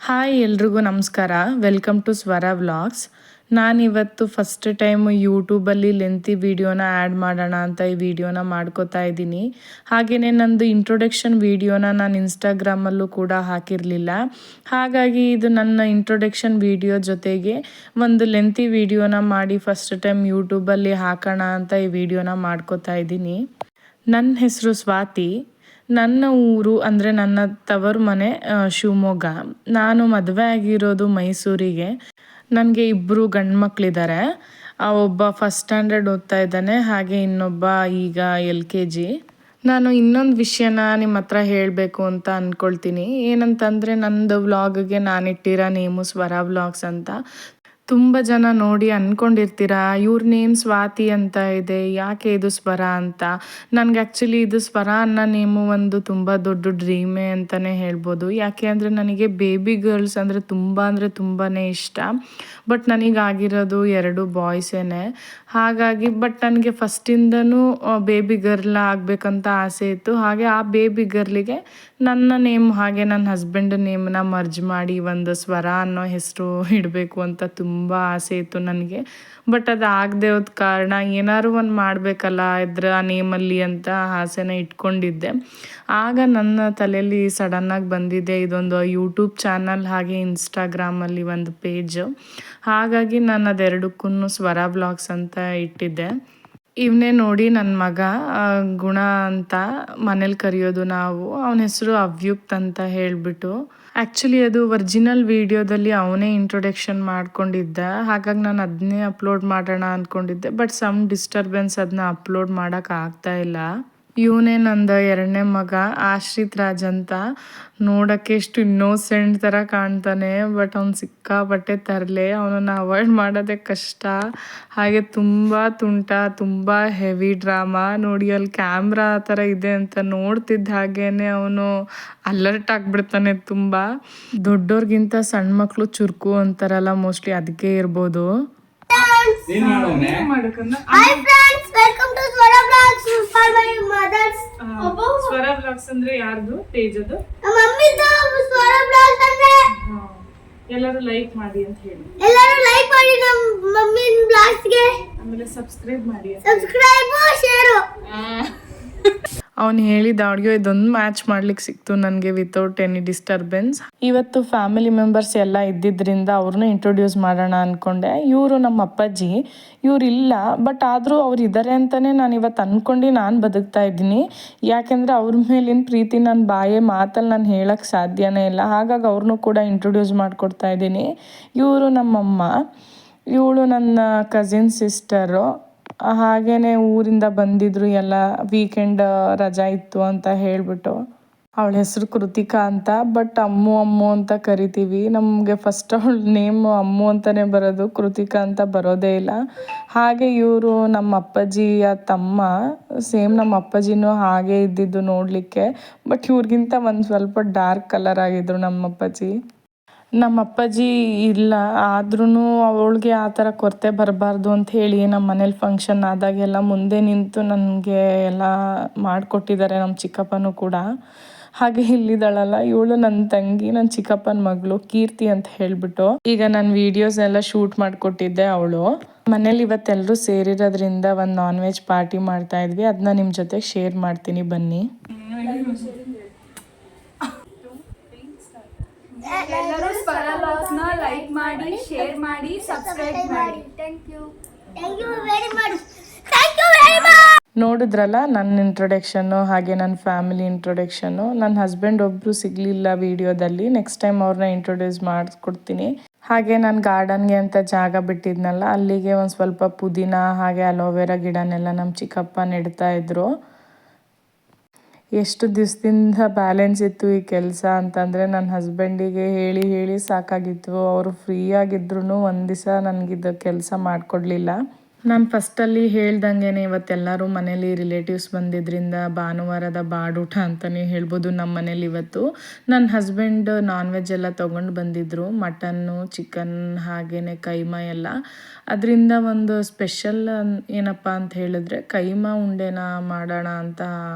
Hi ಎಲ್ರಿಗೂ ನಮಸ್ಕಾರ. Welcome to ಸ್ವರ ವ್ಲಾಗ್ಸ್. ನಾನಿವತ್ತು ಫಸ್ಟ್ ಟೈಮ್ ಯೂಟ್ಯೂಬಲ್ಲಿ ಲೆಂತಿ ವೀಡಿಯೋನ ಆ್ಯಡ್ ಮಾಡೋಣ ಅಂತ ಈ ವಿಡಿಯೋನ ಮಾಡ್ಕೋತಾ ಇದ್ದೀನಿ. ಹಾಗೆಯೇ ನಂದು ಇಂಟ್ರೊಡಕ್ಷನ್ ವೀಡಿಯೋನ ನಾನು ಇನ್ಸ್ಟಾಗ್ರಾಮಲ್ಲೂ ಕೂಡ ಹಾಕಿರಲಿಲ್ಲ. ಹಾಗಾಗಿ ಇದು ನನ್ನ ಇಂಟ್ರೊಡಕ್ಷನ್ ವೀಡಿಯೋ ಜೊತೆಗೆ ಒಂದು ಲೆಂತಿ ವೀಡಿಯೋನ ಮಾಡಿ ಫಸ್ಟ್ ಟೈಮ್ ಯೂಟ್ಯೂಬಲ್ಲಿ ಹಾಕೋಣ ಅಂತ ಈ ವಿಡಿಯೋನ ಮಾಡ್ಕೋತಾ ಇದ್ದೀನಿ. ನನ್ನ ಹೆಸರು ಸ್ವಾತಿ. ನನ್ನ ಊರು ಅಂದರೆ ನನ್ನ ತವರು ಮನೆ ಶಿವಮೊಗ್ಗ. ನಾನು ಮದುವೆ ಆಗಿರೋದು ಮೈಸೂರಿಗೆ. ನನಗೆ ಇಬ್ಬರು ಗಂಡು ಮಕ್ಕಳಿದ್ದಾರೆ. ಒಬ್ಬ ಫಸ್ಟ್ ಸ್ಟ್ಯಾಂಡರ್ಡ್ ಓದ್ತಾ ಇದ್ದಾನೆ, ಹಾಗೆ ಇನ್ನೊಬ್ಬ ಈಗ LKG. ನಾನು ಇನ್ನೊಂದು ವಿಷಯನ ನಿಮ್ಮ ಹತ್ರ ಹೇಳಬೇಕು ಅಂತ ಅಂದ್ಕೊಳ್ತೀನಿ. ಏನಂತಂದರೆ ನಂದು ವ್ಲಾಗ್ಗೆ ನಾನಿಟ್ಟಿರೋ ನೇಮು ಸ್ವರ ವ್ಲಾಗ್ಸ್ ಅಂತ. ತುಂಬ ಜನ ನೋಡಿ ಅಂದ್ಕೊಂಡಿರ್ತೀರ ಇವ್ರ ನೇಮ್ ಸ್ವಾತಿ ಅಂತ ಇದೆ, ಯಾಕೆ ಇದು ಸ್ವರ ಅಂತ. ನನಗೆ ಆ್ಯಕ್ಚುಲಿ ಇದು ಸ್ವರ ಅನ್ನೋ ನೇಮು ಒಂದು ತುಂಬ ದೊಡ್ಡ ಡ್ರೀಮೇ ಅಂತಲೇ ಹೇಳ್ಬೋದು. ಯಾಕೆ ಅಂದರೆ ನನಗೆ ಬೇಬಿ ಗರ್ಲ್ಸ್ ಅಂದರೆ ತುಂಬಾ ಇಷ್ಟ. ಬಟ್ ನನಗಾಗಿರೋದು 2 ಬಾಯ್ಸೇ. ಹಾಗಾಗಿ ಬಟ್ ನನಗೆ ಫಸ್ಟಿಂದನೂ ಬೇಬಿ ಗರ್ಲ್ ಆಗಬೇಕಂತ ಆಸೆ ಇತ್ತು. ಹಾಗೆ ಆ ಬೇಬಿ ಗರ್ಲಿಗೆ ನನ್ನ ನೇಮ್ ಹಾಗೆ ನನ್ನ ಹಸ್ಬೆಂಡ್ ನೇಮನ್ನ ಮರ್ಜ್ ಮಾಡಿ ಒಂದು ಸ್ವರ ಅನ್ನೋ ಹೆಸರು ಇಡಬೇಕು ಅಂತ ತುಂಬ ಆಸೆ ಇತ್ತು ನನಗೆ. ಬಟ್ ಅದು ಆಗದೆ ಹೋದ ಕಾರಣ ಏನಾದ್ರು ಒಂದು ಮಾಡಬೇಕಲ್ಲ ಆ ನೇಮಲ್ಲಿ ಅಂತ ಆಸೆನ ಇಟ್ಕೊಂಡಿದ್ದೆ. ಆಗ ನನ್ನ ತಲೆಯಲ್ಲಿ ಸಡನ್ನಾಗಿ ಬಂದಿದೆ ಇದೊಂದು ಯೂಟ್ಯೂಬ್ ಚಾನಲ್ ಹಾಗೆ ಇನ್ಸ್ಟಾಗ್ರಾಮಲ್ಲಿ ಒಂದು ಪೇಜ್. ಹಾಗಾಗಿ ನಾನು ಅದೆರಡಕ್ಕೂ ಸ್ವರ ವ್ಲಾಗ್ಸ್ ಅಂತ ಇಟ್ಟಿದ್ದೆ. ಇವನೇ ನೋಡಿ ನನ್ನ ಮಗ ಗುಣ ಅಂತ ಮನೇಲಿ ಕರೆಯೋದು ನಾವು. ಅವನ ಹೆಸರು ಅವ್ಯುಕ್ತ್ ಅಂತ ಹೇಳಿಬಿಟ್ಟು. ಆ್ಯಕ್ಚುಲಿ ಅದು ಒರಿಜಿನಲ್ ವೀಡಿಯೋದಲ್ಲಿ ಅವನೇ ಇಂಟ್ರೊಡಕ್ಷನ್ ಮಾಡ್ಕೊಂಡಿದ್ದ. ಹಾಗಾಗಿ ನಾನು ಅದನ್ನೇ ಅಪ್ಲೋಡ್ ಮಾಡೋಣ ಅಂದ್ಕೊಂಡಿದ್ದೆ. ಬಟ್ ಸಮ್ ಡಿಸ್ಟರ್ಬೆನ್ಸ್ ಅದನ್ನ ಅಪ್ಲೋಡ್ ಮಾಡೋಕ್ಕಾಗ್ತಾ ಇಲ್ಲ. ಇವನೇ ನಂದು 2ನೇ ಮಗ ಆಶ್ರಿತ್ ರಾಜ್ ಅಂತ. ನೋಡೋಕ್ಕೆ ಎಷ್ಟು ಇನ್ನೋಸೆಂಟ್ ಥರ ಕಾಣ್ತಾನೆ, ಬಟ್ ಅವ್ನು ಸಿಕ್ಕಾಪಟ್ಟೆ ತರಲೆ. ಅವನನ್ನು ಅವಾಯ್ಡ್ ಮಾಡೋದೇ ಕಷ್ಟ. ಹಾಗೆ ತುಂಬ ತುಂಟ, ತುಂಬ ಹೆವಿ ಡ್ರಾಮಾ. ನೋಡಿ ಅಲ್ಲಿ ಕ್ಯಾಮ್ರಾ ಆ ಥರ ಇದೆ ಅಂತ ನೋಡ್ತಿದ್ದ ಹಾಗೇ ಅವನು ಅಲರ್ಟ್ ಆಗಿಬಿಡ್ತಾನೆ ತುಂಬ. ದೊಡ್ಡೋರ್ಗಿಂತ ಸಣ್ಣ ಮಕ್ಕಳು ಚುರುಕು ಅಂತಾರಲ್ಲ, ಮೋಸ್ಟ್ಲಿ ಅದಕ್ಕೆ ಇರ್ಬೋದು. ಸ್ವರ ಬ್ಲಾಗ್ಸ್ ಅಂದ್ರೆ ಯಾರ್ದು ಪೇಜ್ ಅದು? ಎಲ್ಲರೂ ಲೈಕ್ ಮಾಡಿ ಅಂತ ಹೇಳಿ. ಆಮೇಲೆ ಸಬ್ಸ್ಕ್ರೈಬ್ ಮಾಡಿ. ಅವನು ಹೇಳಿದ ಆಡಿಯೋ ಇದೊಂದು ಮ್ಯಾಚ್ ಮಾಡ್ಲಿಕ್ಕೆ ಸಿಕ್ತು ನನಗೆ ವಿತೌಟ್ ಎನಿ ಡಿಸ್ಟರ್ಬೆನ್ಸ್. ಇವತ್ತು ಫ್ಯಾಮಿಲಿ ಮೆಂಬರ್ಸ್ ಎಲ್ಲ ಇದ್ದಿದ್ದರಿಂದ ಅವ್ರನ್ನ ಇಂಟ್ರೊಡ್ಯೂಸ್ ಮಾಡೋಣ ಅಂದ್ಕೊಂಡೆ. ಇವರು ನಮ್ಮ ಅಪ್ಪಾಜಿ. ಇವರಿಲ್ಲ, ಬಟ್ ಆದರೂ ಅವ್ರು ಇದ್ದಾರೆ ಅಂತಲೇ ನಾನು ಇವತ್ತು ಅಂದ್ಕೊಂಡು ನಾನು ಬದುಕ್ತಾ ಇದ್ದೀನಿ. ಯಾಕೆಂದರೆ ಅವ್ರ ಮೇಲಿನ ಪ್ರೀತಿ ನನ್ನ ಮಾತಲ್ಲಿ ನಾನು ಹೇಳೋಕ್ಕೆ ಸಾಧ್ಯನೇ ಇಲ್ಲ. ಹಾಗಾಗಿ ಅವ್ರನ್ನೂ ಕೂಡ ಇಂಟ್ರೊಡ್ಯೂಸ್ ಮಾಡಿಕೊಡ್ತಾ ಇದ್ದೀನಿ. ಇವರು ನಮ್ಮಮ್ಮ, ಇವಳು ನನ್ನ ಕಸಿನ್ ಸಿಸ್ಟರು. ಹಾಗೆಯೇ ಊರಿಂದ ಬಂದಿದ್ರು ಎಲ್ಲ, ವೀಕೆಂಡ್ ರಜಾ ಇತ್ತು ಅಂತ ಹೇಳಿಬಿಟ್ಟು. ಅವಳ ಹೆಸರು ಕೃತಿಕಾ ಅಂತ, ಬಟ್ ಅಮ್ಮು ಅಂತ ಕರಿತೀವಿ. ನಮಗೆ ಫಸ್ಟ್ ಅವಳ ನೇಮು ಅಮ್ಮು ಅಂತಲೇ ಬರೋದು, ಕೃತಿಕಾ ಅಂತ ಬರೋದೇ ಇಲ್ಲ. ಹಾಗೆ ಇವರು ನಮ್ಮ ಅಪ್ಪಾಜಿಯ ತಮ್ಮ. ಸೇಮ್ ನಮ್ಮ ಅಪ್ಪಾಜಿನೂ ಹಾಗೆ ಇದ್ದಿದ್ದು ನೋಡಲಿಕ್ಕೆ, ಬಟ್ ಇವ್ರಿಗಿಂತ ಒಂದು ಸ್ವಲ್ಪ ಡಾರ್ಕ್ ಕಲರ್ ಆಗಿದ್ರು ನಮ್ಮ ಅಪ್ಪಾಜಿ. ನಮ್ಮ ಅಪ್ಪಾಜಿ ಇಲ್ಲ, ಆದ್ರೂ ಅವಳಿಗೆ ಆ ಥರ ಕೊರತೆ ಬರಬಾರ್ದು ಅಂತ ಹೇಳಿ ನಮ್ಮ ಮನೇಲಿ ಫಂಕ್ಷನ್ ಆದಾಗೆಲ್ಲ ಮುಂದೆ ನಿಂತು ನನಗೆ ಎಲ್ಲ ಮಾಡಿಕೊಟ್ಟಿದ್ದಾರೆ, ನಮ್ಮ ಚಿಕ್ಕಪ್ಪನೂ ಕೂಡ. ಹಾಗೆ ಇಲ್ಲಿದ್ದಾಳಲ್ಲ ಇವಳು ನನ್ನ ತಂಗಿ, ನನ್ನ ಚಿಕ್ಕಪ್ಪನ ಮಗಳು ಕೀರ್ತಿ ಅಂತ ಹೇಳಿಬಿಟ್ಟು. ಈಗ ನಾನು ವೀಡಿಯೋಸ್ ಎಲ್ಲ ಶೂಟ್ ಮಾಡಿಕೊಟ್ಟಿದ್ದೆ ಅವಳು. ಮನೇಲಿ ಇವತ್ತೆಲ್ಲರೂ ಸೇರಿರೋದ್ರಿಂದ ಒಂದು ನಾನ್ ವೆಜ್ ಪಾರ್ಟಿ ಮಾಡ್ತಾ ಇದ್ವಿ. ಅದನ್ನ ನಿಮ್ಮ ಜೊತೆ ಶೇರ್ ಮಾಡ್ತೀನಿ, ಬನ್ನಿ. ಎಲ್ಲರೂ ಸ್ವರ ವ್ಲಾಗ್ಸ್ನ ಲೈಕ್ ಮಾಡಿ, ಶೇರ್ ಮಾಡಿ, ಸಬ್ಸ್ಕ್ರೈಬ್ ಮಾಡಿ. Thank you very much. ನೋಡಿದ್ರಲ್ಲ ನನ್ನ ಇಂಟ್ರೊಡಕ್ಷನ್ನು, ಹಾಗೆ ನನ್ನ ಫ್ಯಾಮಿಲಿ ಇಂಟ್ರೊಡಕ್ಷನ್ನು. ನನ್ನ ಹಸ್ಬೆಂಡ್ ಒಬ್ಬರು ಸಿಗಲಿಲ್ಲ ವಿಡಿಯೋದಲ್ಲಿ. ನೆಕ್ಸ್ಟ್ ಟೈಮ್ ಅವ್ರನ್ನ ಇಂಟ್ರೊಡ್ಯೂಸ್ ಮಾಡಿಸ್ಕೊಡ್ತೀನಿ. ಹಾಗೆ ನಾನು ಗಾರ್ಡನ್ಗೆ ಅಂತ ಜಾಗ ಬಿಟ್ಟಿದ್ನಲ್ಲ, ಅಲ್ಲಿಗೆ ಒಂದು ಸ್ವಲ್ಪ ಪುದೀನ ಹಾಗೆ ಅಲೋವೆರಾ ಗಿಡನೆಲ್ಲ ನಮ್ಮ ಚಿಕ್ಕಪ್ಪ ನೆಡ್ತಾ ಇದ್ರು. ಎಷ್ಟು ದಿವಸದಿಂದ ಬ್ಯಾಲೆನ್ಸ್ ಇತ್ತು ಈ ಕೆಲಸ ಅಂತಂದರೆ ನನ್ನ ಹಸ್ಬೆಂಡಿಗೆ ಹೇಳಿ ಸಾಕಾಗಿತ್ತು. ಅವರು ಫ್ರೀ ಆಗಿದ್ರು ಒಂದು ದಿವಸ ನನಗಿದು ಕೆಲಸ ಮಾಡಿಕೊಡ್ಲಿಲ್ಲ. ನಾನು ಫಸ್ಟಲ್ಲಿ ಹೇಳ್ದಂಗೆ ಇವತ್ತೆಲ್ಲರೂ ಮನೇಲಿ ರಿಲೇಟಿವ್ಸ್ ಬಂದಿದ್ದರಿಂದ ಭಾನುವಾರದ ಬಾಡೂಟ ಅಂತಲೇ ಹೇಳ್ಬೋದು ನಮ್ಮ ಮನೇಲಿ ಇವತ್ತು. ನನ್ನ ಹಸ್ಬೆಂಡ್ ನಾನ್ ವೆಜ್ ಎಲ್ಲ ತೊಗೊಂಡು ಬಂದಿದ್ದರು, ಮಟನ್ನು, ಚಿಕನ್ ಹಾಗೆಯೇ ಕೈಮಾ ಎಲ್ಲ. ಅದರಿಂದ ಒಂದು ಸ್ಪೆಷಲ್ ಏನಪ್ಪ ಅಂತ ಹೇಳಿದ್ರೆ ಕೈಮಾ ಉಂಡೆನ ಮಾಡೋಣ ಅಂತ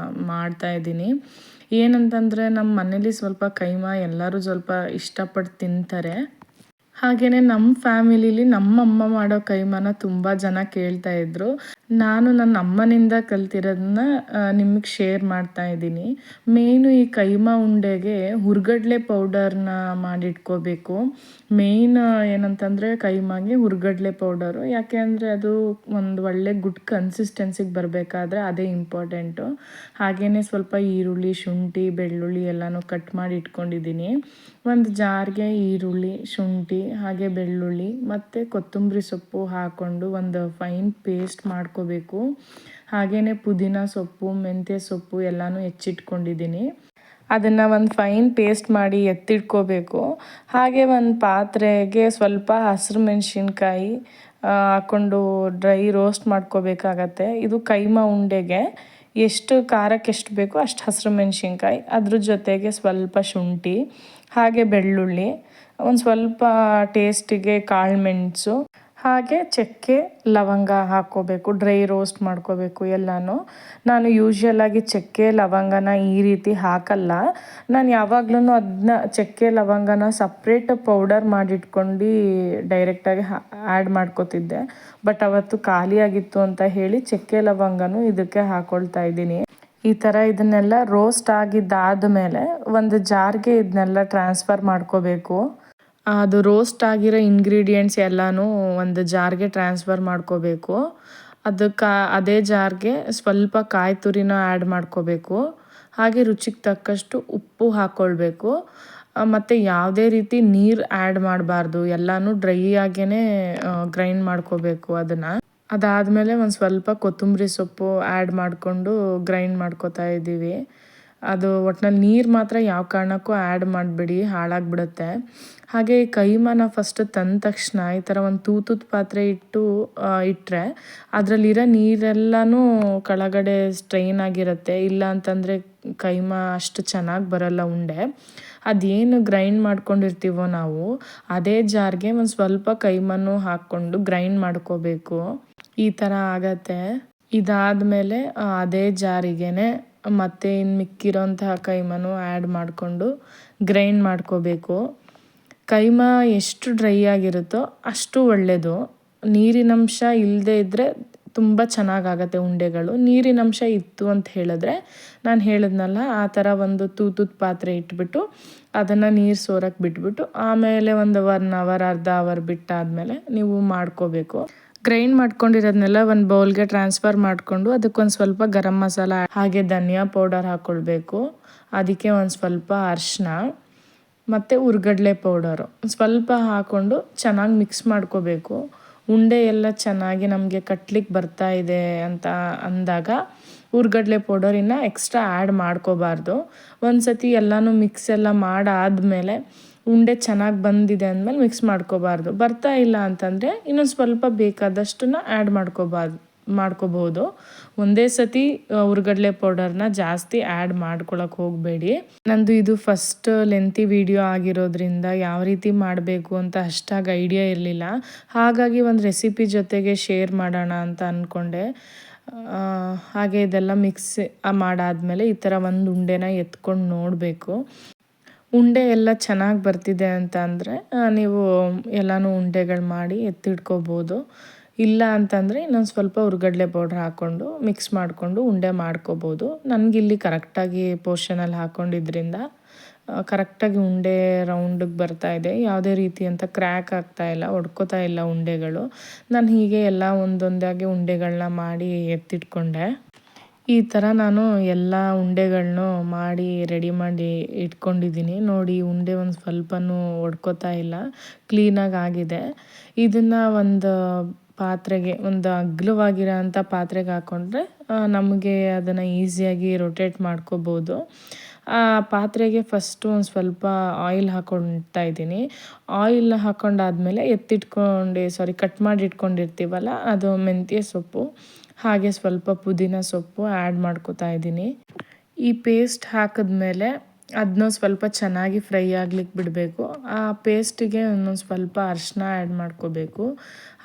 ಮಾಡ್ತಾಯಿದ್ದೀನಿ. ಏನಂತಂದರೆ ನಮ್ಮ ಮನೇಲಿ ಸ್ವಲ್ಪ ಕೈಮಾ ಎಲ್ಲರೂ ಸ್ವಲ್ಪ ಇಷ್ಟಪಟ್ಟು ತಿಂತಾರೆ. ಹಾಗೆಯೇ ನಮ್ಮ ಫ್ಯಾಮಿಲಿಲಿ ನಮ್ಮಮ್ಮ ಮಾಡೋ ಕೈಮಾನ ತುಂಬ ಜನ ಕೇಳ್ತಾ ಇದ್ರು. ನಾನು ನನ್ನ ಅಮ್ಮನಿಂದ ಕಲ್ತಿರೋದನ್ನ ನಿಮಗೆ ಶೇರ್ ಮಾಡ್ತಾ ಇದ್ದೀನಿ. ಮೇಯ್ನು ಈ ಕೈಮಾ ಉಂಡೆಗೆ ಹುರ್ಗಡ್ಲೆ ಪೌಡರ್ನ ಮಾಡಿಟ್ಕೋಬೇಕು. ಮೇಯ್ನ್ ಏನಂತಂದರೆ ಕೈಮಾಗೆ ಹುರ್ಗಡ್ಲೆ ಪೌಡರು, ಯಾಕೆ ಅಂದರೆ ಅದು ಒಂದು ಒಳ್ಳೆ ಗುಡ್ ಕನ್ಸಿಸ್ಟೆನ್ಸಿಗೆ ಬರಬೇಕಾದ್ರೆ ಅದೇ ಇಂಪಾರ್ಟೆಂಟು. ಹಾಗೆಯೇ ಸ್ವಲ್ಪ ಈರುಳ್ಳಿ, ಶುಂಠಿ, ಬೆಳ್ಳುಳ್ಳಿ ಎಲ್ಲನೂ ಕಟ್ ಮಾಡಿ ಇಟ್ಕೊಂಡಿದ್ದೀನಿ. ಒಂದು ಜಾರ್ಗೆ ಈರುಳ್ಳಿ, ಶುಂಠಿ ಹಾಗೆ ಬೆಳ್ಳುಳ್ಳಿ ಮತ್ತು ಕೊತ್ತಂಬರಿ ಸೊಪ್ಪು ಹಾಕ್ಕೊಂಡು ಒಂದು ಫೈನ್ ಪೇಸ್ಟ್ ಮಾಡ್ಕೋಬೇಕು. ಹಾಗೆಯೇ ಪುದೀನ ಸೊಪ್ಪು, ಮೆಂತ್ಯ ಸೊಪ್ಪು ಎಲ್ಲನೂ ಹೆಚ್ಚಿಟ್ಕೊಂಡಿದ್ದೀನಿ. ಅದನ್ನು ಒಂದು ಫೈನ್ ಪೇಸ್ಟ್ ಮಾಡಿ ಎತ್ತಿಟ್ಕೋಬೇಕು. ಹಾಗೆ ಒಂದು ಪಾತ್ರೆಗೆ ಸ್ವಲ್ಪ ಹಸಿರು ಮೆಣಸಿನ್ಕಾಯಿ ಹಾಕ್ಕೊಂಡು ಡ್ರೈ ರೋಸ್ಟ್ ಮಾಡ್ಕೋಬೇಕಾಗತ್ತೆ. ಇದು ಕೈಮಾ ಉಂಡೆಗೆ ಎಷ್ಟು ಖಾರಕ್ಕೆ ಎಷ್ಟು ಬೇಕೋ ಅಷ್ಟು ಹಸಿರು ಮೆಣಸಿನ್ಕಾಯಿ, ಅದ್ರ ಜೊತೆಗೆ ಸ್ವಲ್ಪ ಶುಂಠಿ ಹಾಗೆ ಬೆಳ್ಳುಳ್ಳಿ, ಒಂದು ಸ್ವಲ್ಪ ಟೇಸ್ಟಿಗೆ ಕಾಳು ಮೆಣಸು ಹಾಗೆ ಚಕ್ಕೆ ಲವಂಗ ಹಾಕ್ಕೋಬೇಕು. ಡ್ರೈ ರೋಸ್ಟ್ ಮಾಡ್ಕೋಬೇಕು ಎಲ್ಲನೂ. ನಾನು ಯೂಶ್ವಲಾಗಿ ಚಕ್ಕೆ ಲವಂಗನ ಈ ರೀತಿ ಹಾಕಲ್ಲ. ನಾನು ಯಾವಾಗ್ಲೂ ಅದನ್ನ ಚಕ್ಕೆ ಲವಂಗನ ಸಪ್ರೇಟ್ ಪೌಡರ್ ಮಾಡಿಟ್ಕೊಂಡು ಡೈರೆಕ್ಟಾಗಿ ಆ್ಯಡ್ ಮಾಡ್ಕೋತಿದ್ದೆ. ಬಟ್ ಅವತ್ತು ಖಾಲಿಯಾಗಿತ್ತು ಅಂತ ಹೇಳಿ ಚಕ್ಕೆ ಲವಂಗನೂ ಇದಕ್ಕೆ ಹಾಕ್ಕೊಳ್ತಾ ಇದ್ದೀನಿ. ಈ ಥರ ಇದನ್ನೆಲ್ಲ ರೋಸ್ಟ್ ಆಗಿದ್ದಾದಮೇಲೆ ಒಂದು ಜಾರ್ಗೆ ಇದನ್ನೆಲ್ಲ ಟ್ರಾನ್ಸ್ಫರ್ ಮಾಡ್ಕೋಬೇಕು. ಅದು ರೋಸ್ಟ್ ಆಗಿರೋ ಇಂಗ್ರೀಡಿಯೆಂಟ್ಸ್ ಎಲ್ಲನೂ ಒಂದು ಜಾರ್ಗೆ ಟ್ರಾನ್ಸ್ಫರ್ ಮಾಡ್ಕೋಬೇಕು. ಅದಕ್ಕೆ ಅದೇ ಜಾರ್ಗೆ ಸ್ವಲ್ಪ ಕಾಯಿ ತುರಿನ ಆ್ಯಡ್ ಮಾಡ್ಕೋಬೇಕು. ಹಾಗೆ ರುಚಿಗೆ ತಕ್ಕಷ್ಟು ಉಪ್ಪು ಹಾಕ್ಕೊಳ್ಬೇಕು. ಮತ್ತು ಯಾವುದೇ ರೀತಿ ನೀರು ಆ್ಯಡ್ ಮಾಡಬಾರ್ದು. ಎಲ್ಲನೂ ಡ್ರೈ ಆಗೇ ಗ್ರೈಂಡ್ ಮಾಡ್ಕೋಬೇಕು ಅದನ್ನು. ಅದಾದಮೇಲೆ ಒಂದು ಸ್ವಲ್ಪ ಕೊತ್ತಂಬರಿ ಸೊಪ್ಪು ಆ್ಯಡ್ ಮಾಡಿಕೊಂಡು ಗ್ರೈಂಡ್ ಮಾಡ್ಕೋತಾ ಇದ್ದೀವಿ. ಅದು ಒಟ್ನಲ್ಲಿ ನೀರು ಮಾತ್ರ ಯಾವ ಕಾರಣಕ್ಕೂ ಆ್ಯಡ್ ಮಾಡಿಬಿಡಿ, ಹಾಳಾಗಿಬಿಡುತ್ತೆ. ಹಾಗೆ ಕೈಮಾನ ಫಸ್ಟ್ ತಂದ ತಕ್ಷಣ ಈ ಥರ ಒಂದು ತೂತದ ಪಾತ್ರೆ ಇಟ್ಟರೆ ಅದರಲ್ಲಿರೋ ನೀರೆಲ್ಲನೂ ಕೆಳಗಡೆ ಸ್ಟ್ರೈನ್ ಆಗಿರುತ್ತೆ. ಇಲ್ಲ ಅಂತಂದರೆ ಕೈಮಾ ಅಷ್ಟು ಚೆನ್ನಾಗಿ ಬರೋಲ್ಲ ಉಂಡೆ. ಅದೇನು ಗ್ರೈಂಡ್ ಮಾಡ್ಕೊಂಡಿರ್ತೀವೋ ನಾವು ಅದೇ ಜಾರ್ಗೆ ಒಂದು ಸ್ವಲ್ಪ ಕೈಮಾನು ಹಾಕ್ಕೊಂಡು ಗ್ರೈಂಡ್ ಮಾಡ್ಕೋಬೇಕು. ಈ ಥರ ಆಗತ್ತೆ. ಇದಾದಮೇಲೆ ಅದೇ ಜಾರಿಗೇ ಮತ್ತೆ ಇನ್ನು ಮಿಕ್ಕಿರೋಂತಹ ಕೈಮಾನು ಆ್ಯಡ್ ಮಾಡಿಕೊಂಡು ಗ್ರೈಂಡ್ ಮಾಡ್ಕೋಬೇಕು. ಕೈಮಾ ಎಷ್ಟು ಡ್ರೈ ಆಗಿರುತ್ತೋ ಅಷ್ಟು ಒಳ್ಳೆಯದು. ನೀರಿನಂಶ ಇಲ್ಲದೇ ಇದ್ದರೆ ತುಂಬ ಚೆನ್ನಾಗಾಗತ್ತೆ ಉಂಡೆಗಳು. ನೀರಿನಂಶ ಇತ್ತು ಅಂತ ಹೇಳಿದ್ರೆ ನಾನು ಹೇಳಿದ್ನಲ್ಲ ಆ ಥರ ಒಂದು ತೂತದ ಪಾತ್ರೆ ಇಟ್ಬಿಟ್ಟು ಅದನ್ನು ನೀರು ಸೋರಕ್ಕೆ ಬಿಟ್ಬಿಟ್ಟು ಆಮೇಲೆ ಒಂದು 1 ಅವರ್ ಅರ್ಧ ಅವರ್ ಬಿಟ್ಟಾದಮೇಲೆ ನೀವು ಮಾಡ್ಕೋಬೇಕು. ಗ್ರೈಂಡ್ ಮಾಡ್ಕೊಂಡಿರೋದನ್ನೆಲ್ಲ ಒಂದು ಬೌಲ್ಗೆ ಟ್ರಾನ್ಸ್ಫರ್ ಮಾಡಿಕೊಂಡು ಅದಕ್ಕೊಂದು ಸ್ವಲ್ಪ ಗರಂ ಮಸಾಲ ಹಾಗೆ ಧನಿಯಾ ಪೌಡರ್ ಹಾಕ್ಕೊಳ್ಬೇಕು. ಅದಕ್ಕೆ ಒಂದು ಸ್ವಲ್ಪ ಅರಿಶಿನ ಮತ್ತು ಹುರ್ಗಡ್ಲೆ ಪೌಡರು ಸ್ವಲ್ಪ ಹಾಕ್ಕೊಂಡು ಚೆನ್ನಾಗಿ ಮಿಕ್ಸ್ ಮಾಡ್ಕೋಬೇಕು. ಉಂಡೆ ಎಲ್ಲ ಚೆನ್ನಾಗಿ ನಮಗೆ ಕಟ್ಲಿಕ್ಕೆ ಬರ್ತಾ ಇದೆ ಅಂತ ಅಂದಾಗ ಹುರ್ಗಡ್ಲೆ ಪೌಡರಿನ ಎಕ್ಸ್ಟ್ರಾ ಆ್ಯಡ್ ಮಾಡ್ಕೋಬಾರ್ದು. ಒಂದು ಸತಿ ಎಲ್ಲನೂ ಮಿಕ್ಸ್ ಎಲ್ಲ ಮಾಡಾದಮೇಲೆ ಉಂಡೆ ಚೆನ್ನಾಗಿ ಬಂದಿದೆ ಅಂದಮೇಲೆ ಮಿಕ್ಸ್ ಮಾಡ್ಕೋಬಾರ್ದು. ಬರ್ತಾ ಇಲ್ಲ ಅಂತಂದರೆ ಇನ್ನೊಂದು ಸ್ವಲ್ಪ ಬೇಕಾದಷ್ಟನ್ನು ಆ್ಯಡ್ ಮಾಡ್ಕೋಬೋದು. ಒಂದೇ ಸತಿ ಹುರ್ಗಡ್ಲೆ ಪೌಡರ್ನ ಜಾಸ್ತಿ ಆ್ಯಡ್ ಮಾಡ್ಕೊಳಕ್ಕೆ ಹೋಗಬೇಡಿ. ನಂದು ಇದು ಫಸ್ಟ್ ಲೆಂತಿ ವಿಡಿಯೋ ಆಗಿರೋದ್ರಿಂದ ಯಾವ ರೀತಿ ಮಾಡಬೇಕು ಅಂತ ಅಷ್ಟಾಗಿ ಐಡಿಯಾ ಇರಲಿಲ್ಲ. ಹಾಗಾಗಿ ಒಂದು ರೆಸಿಪಿ ಜೊತೆಗೆ ಶೇರ್ ಮಾಡೋಣ ಅಂತ ಅಂದ್ಕೊಂಡೆ. ಹಾಗೆ ಇದೆಲ್ಲ ಮಿಕ್ಸ್ ಮಾಡಾದಮೇಲೆ ಈ ಥರ ಒಂದು ಉಂಡೆನ ಎತ್ಕೊಂಡು ನೋಡಬೇಕು. ಉಂಡೆ ಎಲ್ಲ ಚೆನ್ನಾಗಿ ಬರ್ತಿದೆ ಅಂತ ಅಂದರೆ ನೀವು ಎಲ್ಲನೂ ಉಂಡೆಗಳು ಮಾಡಿ ಎತ್ತಿಟ್ಕೋಬೋದು. ಇಲ್ಲ ಅಂತಂದರೆ ಇನ್ನೊಂದು ಸ್ವಲ್ಪ ಹುರ್ಗಡ್ಲೆ ಪೌಡ್ರ್ ಹಾಕ್ಕೊಂಡು ಮಿಕ್ಸ್ ಮಾಡಿಕೊಂಡು ಉಂಡೆ ಮಾಡ್ಕೋಬೋದು. ನನಗಿಲ್ಲಿ ಕರೆಕ್ಟಾಗಿ ಪೋರ್ಷನಲ್ಲಿ ಹಾಕ್ಕೊಂಡಿದ್ರಿಂದ ಕರೆಕ್ಟಾಗಿ ಉಂಡೆ ರೌಂಡಿಗೆ ಬರ್ತಾಯಿದೆ. ಯಾವುದೇ ರೀತಿ ಅಂತ ಕ್ರ್ಯಾಕ್ ಆಗ್ತಾಯಿಲ್ಲ, ಒಡ್ಕೋತಾ ಇಲ್ಲ ಉಂಡೆಗಳು. ನಾನು ಹೀಗೆ ಎಲ್ಲ ಒಂದೊಂದಾಗಿ ಉಂಡೆಗಳನ್ನ ಮಾಡಿ ಎತ್ತಿಟ್ಕೊಂಡೆ. ಈ ಥರ ನಾನು ಎಲ್ಲ ಉಂಡೆಗಳನ್ನೂ ಮಾಡಿ ರೆಡಿ ಮಾಡಿ ಇಟ್ಕೊಂಡಿದ್ದೀನಿ. ನೋಡಿ ಉಂಡೆ ಒಂದು ಸ್ವಲ್ಪನೂ ಒಡ್ಕೋತಾ ಇಲ್ಲ, ಕ್ಲೀನಾಗಿ ಆಗಿದೆ. ಇದನ್ನು ಒಂದು ಪಾತ್ರೆಗೆ, ಒಂದು ಅಗಲವಾಗಿರೋ ಅಂಥ ಪಾತ್ರೆಗೆ ಹಾಕ್ಕೊಂಡ್ರೆ ನಮಗೆ ಅದನ್ನು ಈಸಿಯಾಗಿ ರೊಟೇಟ್ ಮಾಡ್ಕೋಬೋದು. ಆ ಪಾತ್ರೆಗೆ ಫಸ್ಟು ಒಂದು ಸ್ವಲ್ಪ ಆಯಿಲ್ ಹಾಕ್ಕೊಳ್ತಾ ಇದ್ದೀನಿ. ಆಯಿಲ್ ಹಾಕ್ಕೊಂಡಾದ್ಮೇಲೆ ಕಟ್ ಮಾಡಿ ಇಟ್ಕೊಂಡಿರ್ತೀವಲ್ಲ ಅದು ಮೆಂತ್ಯ ಸೊಪ್ಪು ಹಾಗೆ ಸ್ವಲ್ಪ ಪುದೀನ ಸೊಪ್ಪು ಆ್ಯಡ್ ಮಾಡ್ಕೋತಾ ಇದ್ದೀನಿ. ಈ ಪೇಸ್ಟ್ ಹಾಕಿದ್ಮೇಲೆ ಅದನ್ನ ಸ್ವಲ್ಪ ಚೆನ್ನಾಗಿ ಫ್ರೈ ಆಗ್ಲಿಕ್ಕೆ ಬಿಡಬೇಕು. ಆ ಪೇಸ್ಟಿಗೆ ಇನ್ನೊಂದು ಸ್ವಲ್ಪ ಅರಿಶಿನ ಆ್ಯಡ್ ಮಾಡ್ಕೋಬೇಕು.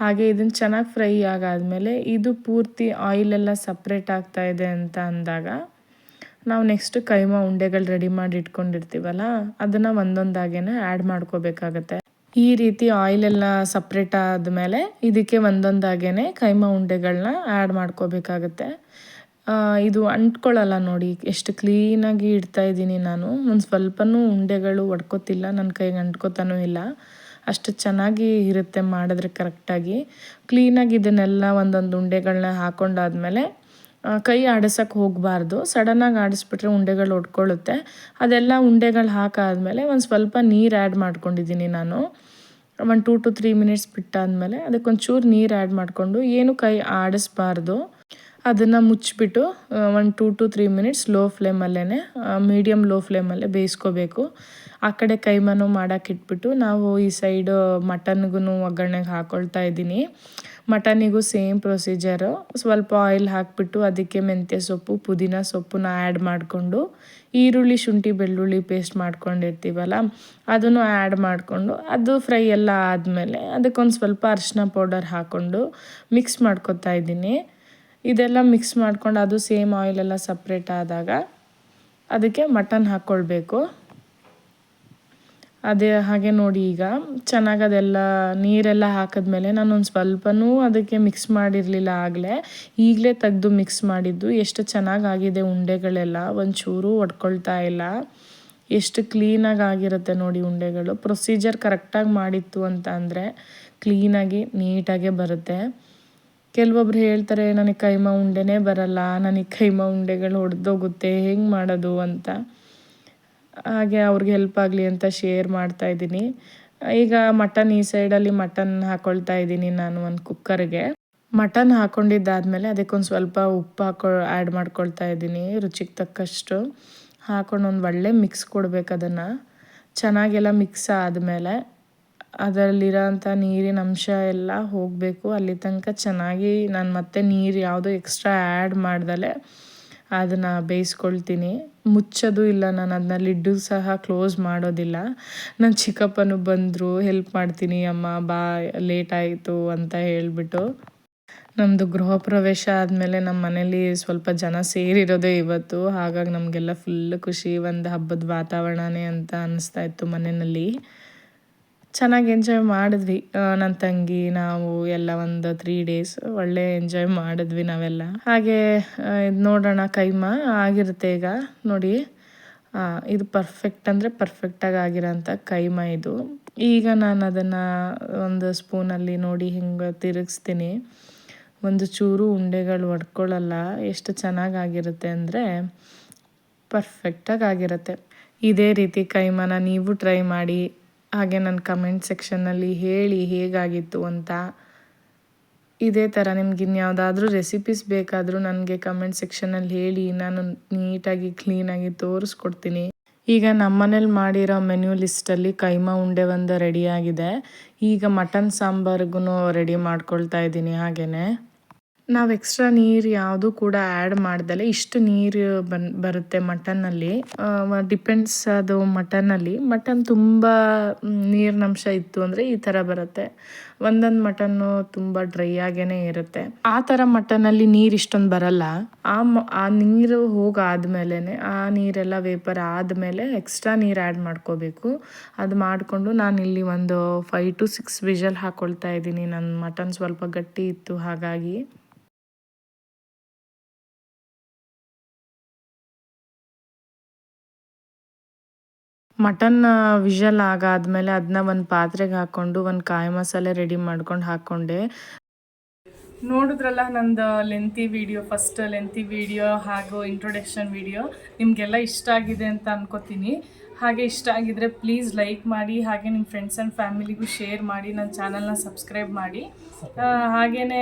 ಹಾಗೆ ಇದನ್ನು ಚೆನ್ನಾಗಿ ಫ್ರೈ ಆಗಾದಮೇಲೆ ಇದು ಪೂರ್ತಿ ಆಯಿಲೆಲ್ಲ ಸಪ್ರೇಟ್ ಆಗ್ತಾಯಿದೆ ಅಂತ ಅಂದಾಗ ನಾವು ನೆಕ್ಸ್ಟ್ ಕೈಮಾ ಉಂಡೆಗಳು ರೆಡಿ ಮಾಡಿ ಇಟ್ಕೊಂಡಿರ್ತೀವಲ್ಲ ಅದನ್ನು ಒಂದೊಂದಾಗೇ ಆ್ಯಡ್ ಮಾಡ್ಕೋಬೇಕಾಗತ್ತೆ. ಈ ರೀತಿ ಆಯಿಲೆಲ್ಲ ಸಪ್ರೇಟ್ ಆದಮೇಲೆ ಇದಕ್ಕೆ ಒಂದೊಂದಾಗೇ ಕೈಮಾ ಉಂಡೆಗಳನ್ನ ಆ್ಯಡ್ ಮಾಡ್ಕೋಬೇಕಾಗತ್ತೆ. ಇದು ಅಂಟ್ಕೊಳ್ಳಲ್ಲ ನೋಡಿ, ಎಷ್ಟು ಕ್ಲೀನಾಗಿ ಇಡ್ತಾ ಇದ್ದೀನಿ ನಾನು. ಒಂದು ಸ್ವಲ್ಪನೂ ಉಂಡೆಗಳು ಒಡ್ಕೋತಿಲ್ಲ, ನನ್ನ ಕೈಗೆ ಅಂಟ್ಕೋತಾನೂ ಇಲ್ಲ. ಅಷ್ಟು ಚೆನ್ನಾಗಿ ಇರುತ್ತೆ ಮಾಡಿದ್ರೆ ಕರೆಕ್ಟಾಗಿ. ಕ್ಲೀನಾಗಿ ಇದನ್ನೆಲ್ಲ ಒಂದೊಂದು ಉಂಡೆಗಳನ್ನ ಹಾಕೊಂಡಾದ್ಮೇಲೆ ಕೈ ಆಡಿಸೋಕ್ಕೆ ಹೋಗಬಾರ್ದು. ಸಡನ್ನಾಗಿ ಆಡಿಸ್ಬಿಟ್ರೆ ಉಂಡೆಗಳು ಒಡ್ಕೊಳ್ಳುತ್ತೆ. ಅದೆಲ್ಲ ಉಂಡೆಗಳು ಹಾಕಾದ್ಮೇಲೆ ಒಂದು ಸ್ವಲ್ಪ ನೀರು ಆ್ಯಡ್ ಮಾಡ್ಕೊಂಡಿದ್ದೀನಿ ನಾನು. ಒಂದು 2 to 3 ಮಿನಿಟ್ಸ್ ಬಿಟ್ಟಾದಮೇಲೆ ಅದಕ್ಕೊಂಚೂರು ನೀರು ಆ್ಯಡ್ ಮಾಡಿಕೊಂಡು, ಏನು ಕೈ ಆಡಿಸ್ಬಾರ್ದು, ಅದನ್ನು ಮುಚ್ಚಿಬಿಟ್ಟು ಒಂದು 2 to 3 ಮಿನಿಟ್ಸ್ ಲೋ ಫ್ಲೇಮಲ್ಲೇ, ಮೀಡಿಯಮ್ ಲೋ ಫ್ಲೇಮಲ್ಲೇ ಬೇಯಿಸ್ಕೋಬೇಕು. ಆ ಕಡೆ ಕೈಮಾನು ಮಾಡೋಕ್ಕಿಟ್ಬಿಟ್ಟು ನಾವು ಈ ಸೈಡು ಮಟನ್ಗೂ ಒಗ್ಗರಣೆಗೆ ಹಾಕ್ಕೊಳ್ತಾ ಇದ್ದೀನಿ. ಮಟನಿಗೂ ಸೇಮ್ ಪ್ರೊಸೀಜರು. ಸ್ವಲ್ಪ ಆಯಿಲ್ ಹಾಕಿಬಿಟ್ಟು ಅದಕ್ಕೆ ಮೆಂತ್ಯ ಸೊಪ್ಪು, ಪುದೀನ ಸೊಪ್ಪನ್ನ ಆ್ಯಡ್ ಮಾಡಿಕೊಂಡು, ಈರುಳ್ಳಿ, ಶುಂಠಿ, ಬೆಳ್ಳುಳ್ಳಿ ಪೇಸ್ಟ್ ಮಾಡ್ಕೊಂಡಿರ್ತೀವಲ್ಲ ಅದನ್ನು ಆ್ಯಡ್ ಮಾಡಿಕೊಂಡು, ಅದು ಫ್ರೈ ಎಲ್ಲ ಆದಮೇಲೆ ಅದಕ್ಕೊಂದು ಸ್ವಲ್ಪ ಅರಿಶಿನ ಪೌಡರ್ ಹಾಕ್ಕೊಂಡು ಮಿಕ್ಸ್ ಮಾಡ್ಕೊತಾ ಇದ್ದೀನಿ. ಇದೆಲ್ಲ ಮಿಕ್ಸ್ ಮಾಡ್ಕೊಂಡು ಅದು ಸೇಮ್ ಆಯಿಲೆಲ್ಲ ಸಪ್ರೇಟ್ ಆದಾಗ ಅದಕ್ಕೆ ಮಟನ್ ಹಾಕ್ಕೊಳ್ಬೇಕು. ಅದೇ ಹಾಗೆ ನೋಡಿ, ಈಗ ಚೆನ್ನಾಗಿ ಅದೆಲ್ಲ ನೀರೆಲ್ಲ ಹಾಕಿದ್ಮೇಲೆ ನಾನೊಂದು ಸ್ವಲ್ಪನೂ ಅದಕ್ಕೆ ಮಿಕ್ಸ್ ಮಾಡಿರಲಿಲ್ಲ ಈಗಲೇ ತೆಗೆದು ಮಿಕ್ಸ್ ಮಾಡಿದ್ದು. ಎಷ್ಟು ಚೆನ್ನಾಗಾಗಿದೆ ಉಂಡೆಗಳೆಲ್ಲ, ಒಂಚೂರು ಒಡ್ಕೊಳ್ತಾ ಇಲ್ಲ. ಎಷ್ಟು ಕ್ಲೀನಾಗಿ ಆಗಿರುತ್ತೆ ನೋಡಿ ಉಂಡೆಗಳು. ಪ್ರೊಸೀಜರ್ ಕರೆಕ್ಟಾಗಿ ಮಾಡಿತ್ತು ಅಂತ ಅಂದರೆ ಕ್ಲೀನಾಗಿ ನೀಟಾಗೆ ಬರುತ್ತೆ. ಕೆಲವೊಬ್ರು ಹೇಳ್ತಾರೆ ನನಗೆ ಕೈಮಾ ಉಂಡೆನೇ ಬರಲ್ಲ, ನನಗೆ ಕೈಮಾ ಉಂಡೆಗಳು ಒಡೆದೋಗುತ್ತೆ, ಹೆಂಗೆ ಮಾಡೋದು ಅಂತ. ಹಾಗೆ ಅವ್ರಿಗೆ ಹೆಲ್ಪ್ ಆಗಲಿ ಅಂತ ಶೇರ್ ಮಾಡ್ತಾಯಿದ್ದೀನಿ. ಈಗ ಮಟನ್ ಈ ಸೈಡಲ್ಲಿ ಮಟನ್ ಹಾಕ್ಕೊಳ್ತಾ ಇದ್ದೀನಿ ನಾನು ಒಂದು ಕುಕ್ಕರ್ಗೆ. ಮಟನ್ ಹಾಕ್ಕೊಂಡಿದ್ದಾದಮೇಲೆ ಅದಕ್ಕೊಂದು ಸ್ವಲ್ಪ ಉಪ್ಪು ಆ್ಯಡ್ ಮಾಡ್ಕೊಳ್ತಾ ಇದ್ದೀನಿ, ರುಚಿಗೆ ತಕ್ಕಷ್ಟು. ಹಾಕ್ಕೊಂಡು ಒಂದು ಒಳ್ಳೆ ಮಿಕ್ಸ್ ಕೊಡಬೇಕು. ಅದನ್ನು ಚೆನ್ನಾಗೆಲ್ಲ ಮಿಕ್ಸ್ ಆದಮೇಲೆ ಅದರಲ್ಲಿರೋಂಥ ನೀರಿನ ಅಂಶ ಎಲ್ಲ ಹೋಗಬೇಕು. ಅಲ್ಲಿ ತನಕ ಚೆನ್ನಾಗಿ ನಾನು ಮತ್ತೆ ನೀರು ಯಾವುದೋ ಎಕ್ಸ್ಟ್ರಾ ಆ್ಯಡ್ ಮಾಡ್ದಲೆ ಅದನ್ನು ಬೇಯಿಸ್ಕೊಳ್ತೀನಿ. ಮುಚ್ಚೋದು ಇಲ್ಲ, ನಾನು ಅದನ್ನ ಲಿಡ್ಡು ಸಹ ಕ್ಲೋಸ್ ಮಾಡೋದಿಲ್ಲ. ನನ್ನ ಚಿಕ್ಕಪ್ಪನೂ ಬಂದರು, ಹೆಲ್ಪ್ ಮಾಡ್ತೀನಿ ಅಮ್ಮ ಬಾ, ಲೇಟ್ ಆಯಿತು ಅಂತ ಹೇಳಿಬಿಟ್ಟು. ನಮ್ಮದು ಗೃಹ ಪ್ರವೇಶ ಆದಮೇಲೆ ನಮ್ಮ ಮನೇಲಿ ಸ್ವಲ್ಪ ಜನ ಸೇರಿರೋದೇ ಇವತ್ತು. ಹಾಗಾಗಿ ನಮಗೆಲ್ಲ ಫುಲ್ ಖುಷಿ, ಒಂದು ಹಬ್ಬದ ವಾತಾವರಣನೇ ಅಂತ ಅನ್ನಿಸ್ತಾ ಇತ್ತು ಮನೆಯಲ್ಲಿ. ಚೆನ್ನಾಗಿ ಎಂಜಾಯ್ ಮಾಡಿದ್ವಿ, ನನ್ನ ತಂಗಿ ನಾವು ಎಲ್ಲ ಒಂದು 3 days ಒಳ್ಳೆ ಎಂಜಾಯ್ ಮಾಡಿದ್ವಿ ನಾವೆಲ್ಲ. ಹಾಗೆ ಇದು ನೋಡೋಣ, ಕೈಮಾ ಆಗಿರುತ್ತೆ ಈಗ ನೋಡಿ. ಇದು ಪರ್ಫೆಕ್ಟ್ ಅಂದರೆ ಪರ್ಫೆಕ್ಟಾಗಿ ಆಗಿರೋಂಥ ಕೈಮಾ ಇದು. ಈಗ ನಾನು ಅದನ್ನು ಒಂದು ಸ್ಪೂನಲ್ಲಿ ನೋಡಿ ಹಿಂಗೆ ತಿರುಗಿಸ್ತೀನಿ. ಒಂದು ಚೂರು ಉಂಡೆಗಳು ಒಡ್ಕೊಳ್ಳಲ್ಲ. ಎಷ್ಟು ಚೆನ್ನಾಗಾಗಿರುತ್ತೆ ಅಂದರೆ ಪರ್ಫೆಕ್ಟಾಗಿ ಆಗಿರುತ್ತೆ. ಇದೇ ರೀತಿ ಕೈಮಾನ ನೀವು ಟ್ರೈ ಮಾಡಿ. ಹಾಗೆ ನನ್ನ ಕಮೆಂಟ್ ಸೆಕ್ಷನ್ನಲ್ಲಿ ಹೇಳಿ ಹೇಗಾಗಿತ್ತು ಅಂತ. ಇದೇ ಥರ ನಿಮ್ಗೆ ಇನ್ಯಾವುದಾದ್ರೂ ರೆಸಿಪೀಸ್ ಬೇಕಾದರೂ ನನಗೆ ಕಮೆಂಟ್ ಸೆಕ್ಷನಲ್ಲಿ ಹೇಳಿ, ನಾನು ನೀಟಾಗಿ ಕ್ಲೀನಾಗಿ ತೋರಿಸ್ಕೊಡ್ತೀನಿ. ಈಗ ನಮ್ಮ ಮನೇಲಿ ಮಾಡಿರೋ ಮೆನ್ಯೂ ಲಿಸ್ಟಲ್ಲಿ ಕೈಮಾ ಉಂಡೆ ಒಂದು ರೆಡಿಯಾಗಿದೆ. ಈಗ ಮಟನ್ ಸಾಂಬಾರಿಗೂ ರೆಡಿ ಮಾಡ್ಕೊಳ್ತಾ ಇದ್ದೀನಿ. ಹಾಗೆಯೇ ನಾವು ಎಕ್ಸ್ಟ್ರಾ ನೀರು ಯಾವುದೂ ಕೂಡ ಆ್ಯಡ್ ಮಾಡ್ದಲೆ ಇಷ್ಟು ನೀರು ಬರುತ್ತೆ ಮಟನ್ನಲ್ಲಿ. ಡಿಪೆಂಡ್ಸ್ ಅದು ಮಟನ್ನಲ್ಲಿ. ಮಟನ್ ತುಂಬ ನೀರಿನಂಶ ಇತ್ತು ಅಂದರೆ ಈ ಥರ ಬರುತ್ತೆ. ಒಂದೊಂದು ಮಟನ್ನು ತುಂಬ ಡ್ರೈ ಆಗೇ ಇರುತ್ತೆ. ಆ ಥರ ಮಟನಲ್ಲಿ ನೀರು ಇಷ್ಟೊಂದು ಬರಲ್ಲ. ಆ ನೀರು ಹೋಗಾದ್ಮೇಲೆ, ಆ ನೀರೆಲ್ಲ ವೇಪರ್ ಆದಮೇಲೆ ಎಕ್ಸ್ಟ್ರಾ ನೀರು ಆ್ಯಡ್ ಮಾಡ್ಕೋಬೇಕು. ಅದು ಮಾಡಿಕೊಂಡು ನಾನಿಲ್ಲಿ ಒಂದು 5 to 6 ವಿಷಲ್ ಹಾಕ್ಕೊಳ್ತಾ ಇದ್ದೀನಿ. ನನ್ನ ಮಟನ್ ಸ್ವಲ್ಪ ಗಟ್ಟಿ ಇತ್ತು ಹಾಗಾಗಿ. ಮಟನ್ ವಿಷಲ್ ಆಗಾದ್ಮೇಲೆ ಅದನ್ನ ಒಂದು ಪಾತ್ರೆಗೆ ಹಾಕ್ಕೊಂಡು ಒಂದು ಕಾಯಿ ಮಸಾಲೆ ರೆಡಿ ಮಾಡ್ಕೊಂಡು ಹಾಕ್ಕೊಂಡೆ. ನೋಡಿದ್ರಲ್ಲ ನಂದು ಫಸ್ಟ್ ಲೆಂತಿ ವಿಡಿಯೋ ಹಾಗೂ ಇಂಟ್ರೊಡಕ್ಷನ್ ವಿಡಿಯೋ ನಿಮಗೆಲ್ಲ ಇಷ್ಟ ಆಗಿದೆ ಅಂತ ಅನ್ಕೋತೀನಿ. ಹಾಗೆ ಇಷ್ಟ ಆಗಿದ್ರೆ ಪ್ಲೀಸ್ ಲೈಕ್ ಮಾಡಿ, ಹಾಗೆ ನಿಮ್ಮ ಫ್ರೆಂಡ್ಸ್ ಆ್ಯಂಡ್ ಫ್ಯಾಮಿಲಿಗೂ ಶೇರ್ ಮಾಡಿ, ನನ್ನ ಚಾನಲ್ನ ಸಬ್ಸ್ಕ್ರೈಬ್ ಮಾಡಿ. ಹಾಗೆಯೇ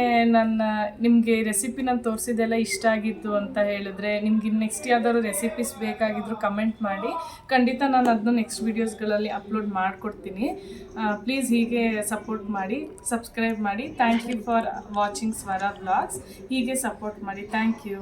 ನಿಮಗೆ ರೆಸಿಪಿ ನಾನು ತೋರಿಸಿದೆಲ್ಲ ಇಷ್ಟ ಆಗಿತ್ತು ಅಂತ ಹೇಳಿದ್ರೆ, ನಿಮ್ಗೆ ನೆಕ್ಸ್ಟ್ ಯಾವ್ದಾದ್ರು ರೆಸಿಪೀಸ್ ಬೇಕಾಗಿದ್ರು ಕಮೆಂಟ್ ಮಾಡಿ. ಖಂಡಿತ ನಾನು ಅದನ್ನ ನೆಕ್ಸ್ಟ್ ವೀಡಿಯೋಸ್ಗಳಲ್ಲಿ ಅಪ್ಲೋಡ್ ಮಾಡಿಕೊಡ್ತೀನಿ. ಪ್ಲೀಸ್ ಹೀಗೆ ಸಪೋರ್ಟ್ ಮಾಡಿ, ಸಬ್ಸ್ಕ್ರೈಬ್ ಮಾಡಿ. Thank you for watching Swara vlogs. ಹೀಗೆ ಸಪೋರ್ಟ್ ಮಾಡಿ. Thank you.